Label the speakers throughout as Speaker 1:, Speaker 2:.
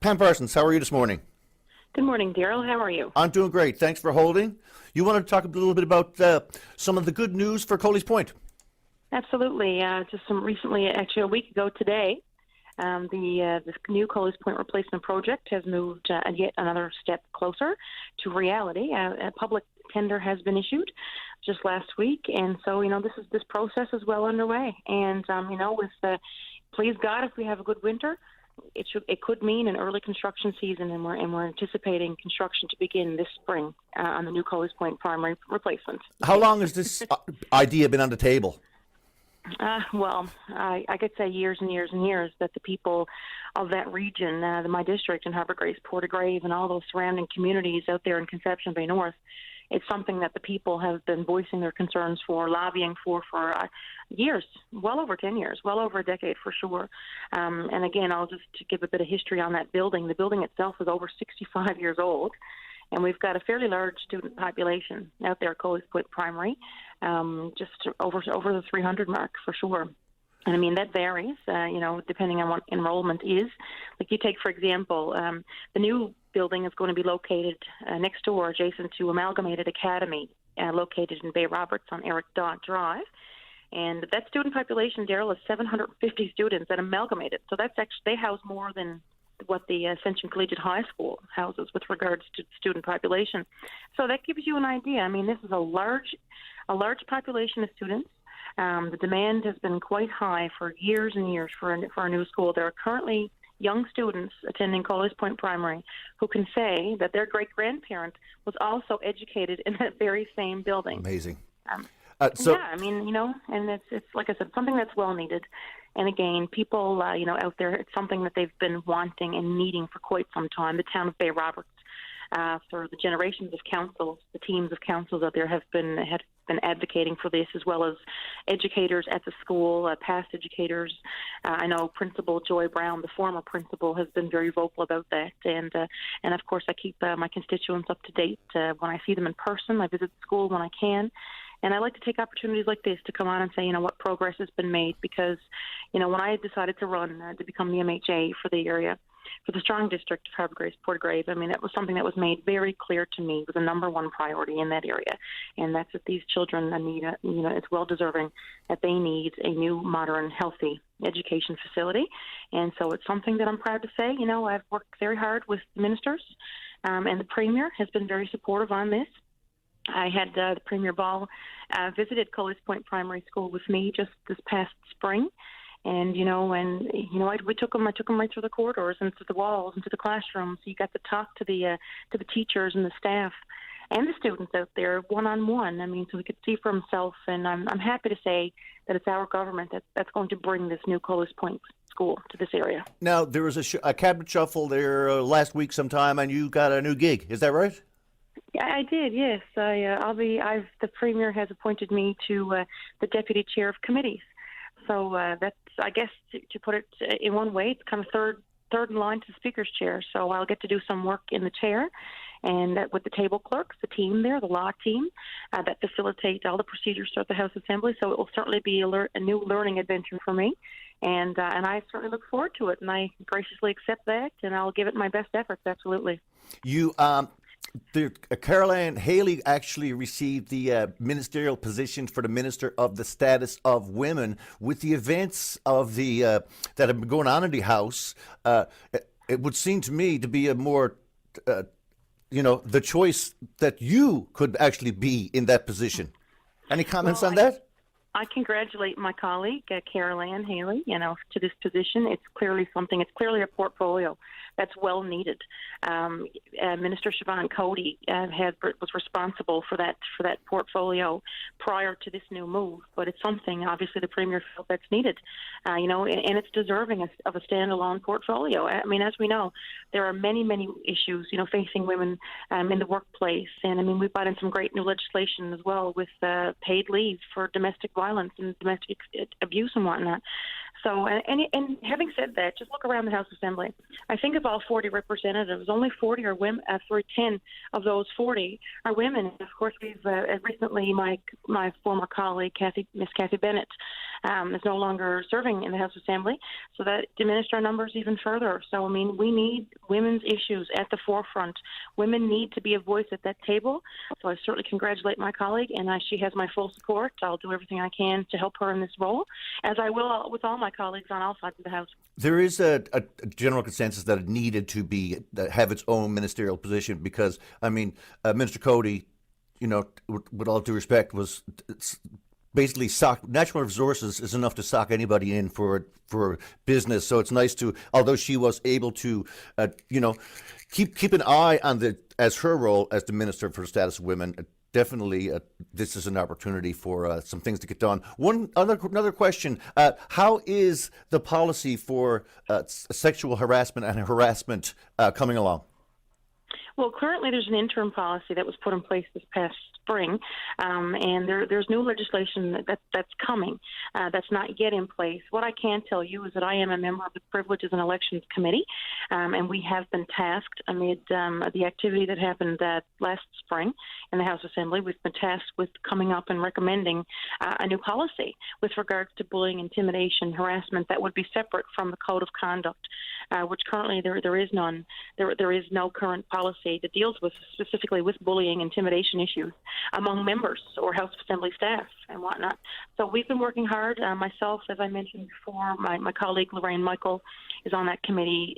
Speaker 1: Pam Parsons, how are you this morning?
Speaker 2: Good morning, Daryl. How are you?
Speaker 1: I'm doing great. Thanks for holding. You want to talk a little bit about some of the good news for Coley's Point?
Speaker 2: Absolutely. Just some recently, actually a week ago today, this new Coley's Point replacement project has moved yet another step closer to reality. A public tender has been issued just last week, and so this process is well underway. And please God, if we have a good winter, it could mean an early construction season, and we're anticipating construction to begin this spring on the new Coley's Point primary replacement.
Speaker 1: How long has this idea been on the table?
Speaker 2: Well, I could say years and years and years that the people of that region, my district in Harbour, Grace, Portagrave, and all those surrounding communities out there in Conception Bay North, it's something that the people have been voicing their concerns for, lobbying for years, well over 10 years, well over a decade for sure. And again, I'll just give a bit of history on that building. The building itself is over 65 years old, and we've got a fairly large student population out there at Coley's Point Primary, just over the 300 mark for sure. And I mean, that varies, depending on what enrollment is. Like you take, for example, the new building is going to be located next door, adjacent to Amalgamated Academy, located in Bay Roberts on Eric Dodd Drive. And that student population, Daryl, is 750 students at Amalgamated. So that's actually, they house more than what the Ascension Collegiate High School houses with regards to student population. So that gives you an idea. I mean, this is a large population of students. The demand has been quite high for years and years for a new school. There are currently young students attending Coley's Point Primary who can say that their great-grandparent was also educated in that very same building.
Speaker 1: Amazing.
Speaker 2: Yeah, I mean, and it's like I said, something that's well needed. And again, people, out there, it's something that they've been wanting and needing for quite some time. The town of Bay Roberts, for the generations of councils, the teams of councils out there have been advocating for this, as well as educators at the school, past educators. I know Principal Joy Brown, the former principal, has been very vocal about that. And of course, I keep my constituents up to date when I see them in person. I visit the school when I can. And I like to take opportunities like this to come on and say, what progress has been made. Because, when I decided to run to become the MHA for the area, for the strong district of Harbour, Grace, Portagrave, I mean, that was something that was made very clear to me was a number one priority in that area. And that's that these children need, it's well deserving that they need a new, modern, healthy education facility. And so it's something that I'm proud to say, I've worked very hard with the ministers, and the Premier has been very supportive on this. I had the Premier Ball visited Coley's Point Primary School with me just this past spring, and I took him right through the corridors and through the walls and to the classrooms. So you got to talk to the teachers and the staff and the students out there one on one. I mean, so he could see for himself. And I'm happy to say that it's our government that's going to bring this new Coley's Point school to this area.
Speaker 1: Now, there was a cabinet shuffle there last week sometime, and you got a new gig. Is that right?
Speaker 2: Yeah, I did. Yes, the Premier has appointed me to the deputy chair of committees. So that's, I guess, to put it in one way, it's kind of third in line to the Speaker's chair. So I'll get to do some work in the chair, and with the table clerks, the team there, the law team, that facilitate all the procedures throughout the House Assembly. So it will certainly be a new learning adventure for me, and I certainly look forward to it. And I graciously accept that, and I'll give it my best efforts. Absolutely.
Speaker 1: Caroline Haley actually received the ministerial position for the Minister of the Status of Women. With the events of that have been going on in the House, it would seem to me to be a more, the choice that you could actually be in that position. Any comments on that?
Speaker 2: I congratulate my colleague, Caroline Haley, to this position. It's clearly a portfolio that's well needed. Minister Siobhan Cody was responsible for that portfolio prior to this new move, but it's something obviously the Premier felt that's needed, and it's deserving of a standalone portfolio. I mean, as we know, there are many, many issues, facing women in the workplace, and I mean, we've brought in some great new legislation as well with paid leave for domestic violence and domestic abuse and whatnot. So, and having said that, just look around the House Assembly. I think of all 40 representatives, only 40 are women. 10 of those 40 are women. And of course, we've recently my former colleague, Miss Kathy Bennett, is no longer serving in the House Assembly, so that diminished our numbers even further. So, I mean, we need women's issues at the forefront. Women need to be a voice at that table. So I certainly congratulate my colleague, and she has my full support. I'll do everything I can to help her in this role, as I will with all my colleagues on all sides of the House.
Speaker 1: There is a general consensus that it needed to have its own ministerial position because, I mean, Minister Cody, you know, with all due respect, was basically natural resources is enough to sock anybody in for business. So it's nice to, although she was able to, keep an eye on as her role as the Minister for the Status of Women. Definitely, this is an opportunity for some things to get done. Another question: how is the policy for sexual harassment and harassment coming along?
Speaker 2: Well, currently there's an interim policy that was put in place this past spring, and there's new legislation that's coming that's not yet in place. What I can tell you is that I am a member of the Privileges and Elections Committee, and we have been tasked amid the activity that happened last spring in the House Assembly. We've been tasked with coming up and recommending a new policy with regards to bullying, intimidation, harassment that would be separate from the Code of Conduct, which currently there is none. There is no current policy that deals specifically with bullying, intimidation issues among members or House Assembly staff and whatnot. So we've been working hard. Myself, as I mentioned before, my colleague Lorraine Michael is on that committee.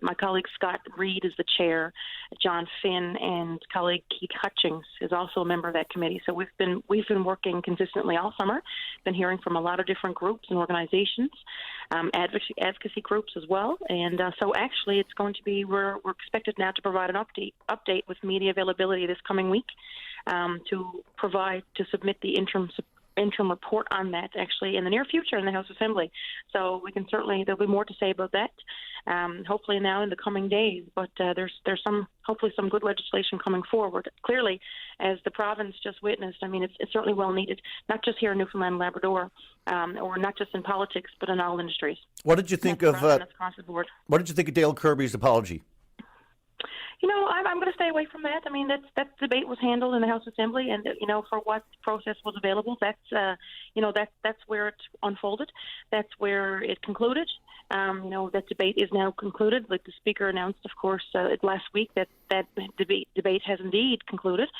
Speaker 2: My colleague Scott Reed is the chair. John Finn and colleague Keith Hutchings is also a member of that committee. So we've been working consistently all summer. Been hearing from a lot of different groups and organizations, advocacy groups as well. And so actually, it's going to be we're expected now to provide an update with media availability this coming week to submit the interim report on that actually in the near future in the House Assembly. So we can there'll be more to say about that hopefully now in the coming days, but there's hopefully some good legislation coming forward. Clearly, as the province just witnessed, I mean, it's certainly well needed, not just here in Newfoundland and Labrador, or not just in politics, but in all industries.
Speaker 1: What did you think of
Speaker 2: across the board.
Speaker 1: What did you think of Dale Kirby's apology?
Speaker 2: You know, I'm going to stay away from that. I mean, that debate was handled in the House Assembly, and for what process was available, that's where it unfolded. That's where it concluded. That debate is now concluded. Like the Speaker announced, of course, last week that debate has indeed concluded.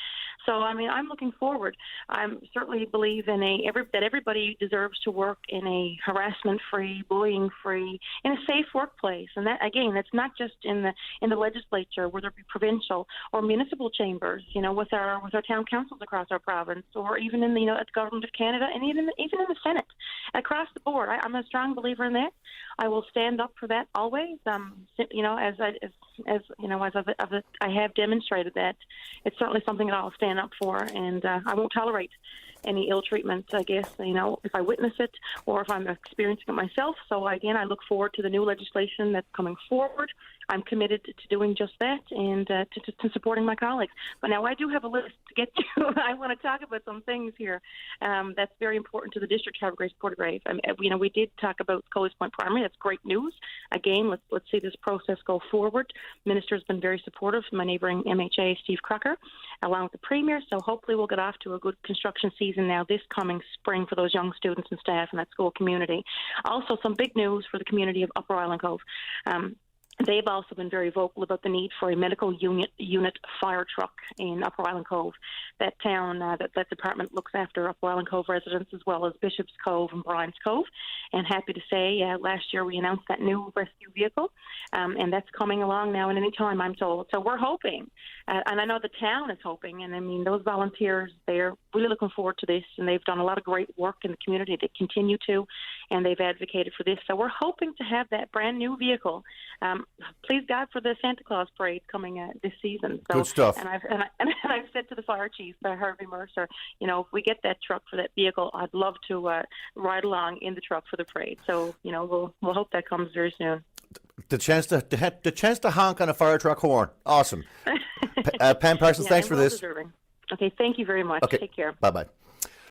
Speaker 2: So, I mean, I'm looking forward. I certainly believe that everybody deserves to work in a harassment-free, bullying-free, in a safe workplace. And that, again, that's not just in the legislature, whether it be provincial or municipal chambers, with our town councils across our province, or even in at the Government of Canada, and even in the Senate, across the board. I'm a strong believer in that. I will stand up for that always. I have demonstrated that it's certainly something that I'll stand up for, and I won't tolerate any ill treatment, I guess, if I witness it or if I'm experiencing it myself. So again, I look forward to the new legislation that's coming forward. I'm committed to doing just that and to supporting my colleagues. But now I do have a list to get to. I want to talk about some things here that's very important to the district of Harbour Grace Portagrave. We did talk about Coley's Point Primary. That's great news. Again, let's see this process go forward. Minister has been very supportive. My neighbouring MHA, Steve Crocker, along with the Premier. So hopefully we'll get off to a good construction season now this coming spring for those young students and staff in that school community. Also, some big news for the community of Upper Island Cove. They've also been very vocal about the need for a medical unit fire truck in Upper Island Cove. That town, that department looks after Upper Island Cove residents as well as Bishop's Cove and Brian's Cove. And happy to say, last year we announced that new rescue vehicle, and that's coming along now at any time, I'm told. So we're hoping, and I know the town is hoping, and I mean, those volunteers, they're really looking forward to this, and they've done a lot of great work in the community. They continue to, and they've advocated for this. So we're hoping to have that brand new vehicle. Please God for the Santa Claus parade coming this season. So,
Speaker 1: good stuff.
Speaker 2: And I've said to the fire chief, Harvey Mercer, if we get that truck for that vehicle, I'd love to ride along in the truck for the parade. So we'll hope that comes very soon.
Speaker 1: The chance to honk on a fire truck horn, awesome. Pam Parsons, thanks for this.
Speaker 2: Deserving. Okay, thank you very much.
Speaker 1: Okay.
Speaker 2: Take care.
Speaker 1: Bye bye.